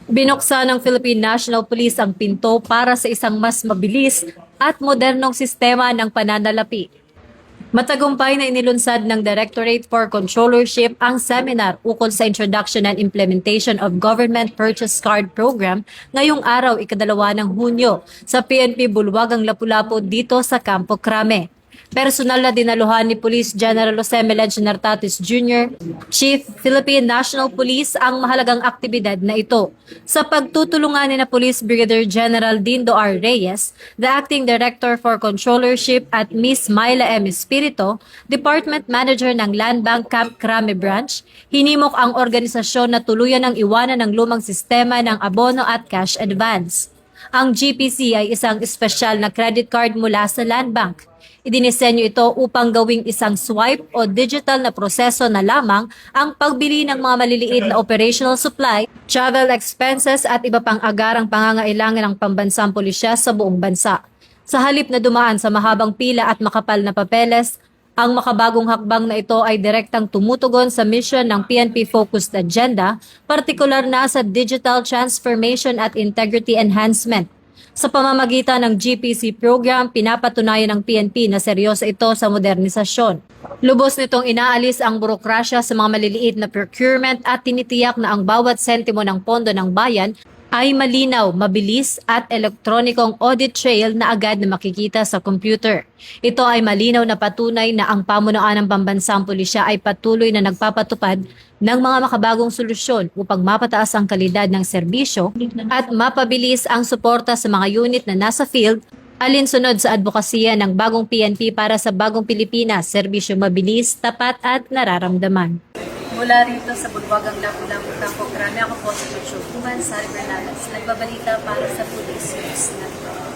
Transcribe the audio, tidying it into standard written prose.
Binuksan ng Philippine National Police ang pinto para sa isang mas mabilis at modernong sistema ng pananalapi. Matagumpay na inilunsad ng Directorate for Controllership ang seminar ukol sa Introduction and Implementation of Government Purchase Card Program ngayong araw, ikadalawa ng Hunyo, sa PNP Bulwagang Lapu-Lapu dito sa Campo Crame. Personal na dinaluhan ni Police General Jose Melencio Nartatis Jr., Chief Philippine National Police ang mahalagang aktibidad na ito. Sa pagtutulungan ni na Police Brigadier General Dindo R. Reyes, the Acting Director for Controllership at Miss Myla M. Espirito, Department Manager ng Land Bank Camp Crame Branch, hinimok ang organisasyon na tuluyan ang iwanan ng lumang sistema ng abono at cash advance. Ang GPC ay isang espesyal na credit card mula sa Land Bank. Idinisenyo ito upang gawing isang swipe o digital na proseso na lamang ang pagbili ng mga maliliit na operational supply, travel expenses at iba pang agarang pangangailangan ng pambansang pulisya sa buong bansa. Sa halip na dumaan sa mahabang pila at makapal na papeles, ang makabagong hakbang na ito ay direktang tumutugon sa mission ng PNP-focused agenda, partikular na sa digital transformation at integrity enhancement. Sa pamamagitan ng GPC program, pinapatunayan ng PNP na seryoso ito sa modernisasyon. Lubos nitong inaalis ang burokrasya sa mga maliliit na procurement at tinitiyak na ang bawat sentimo ng pondo ng bayan ay malinaw, mabilis at elektronikong audit trail na agad na makikita sa computer. Ito ay malinaw na patunay na ang pamunuan ng pambansang pulisya ay patuloy na nagpapatupad ng mga makabagong solusyon upang mapataas ang kalidad ng serbisyo at mapabilis ang suporta sa mga unit na nasa field, alinsunod sa advokasya ng bagong PNP para sa bagong Pilipinas, serbisyo mabilis, tapat at nararamdaman. Mula rito sa Bulwagang Lapu-Lapu, Campo Crame, ako po si Pacho Kuman, Sari Bernales, nagbabalita para sa Police News Network.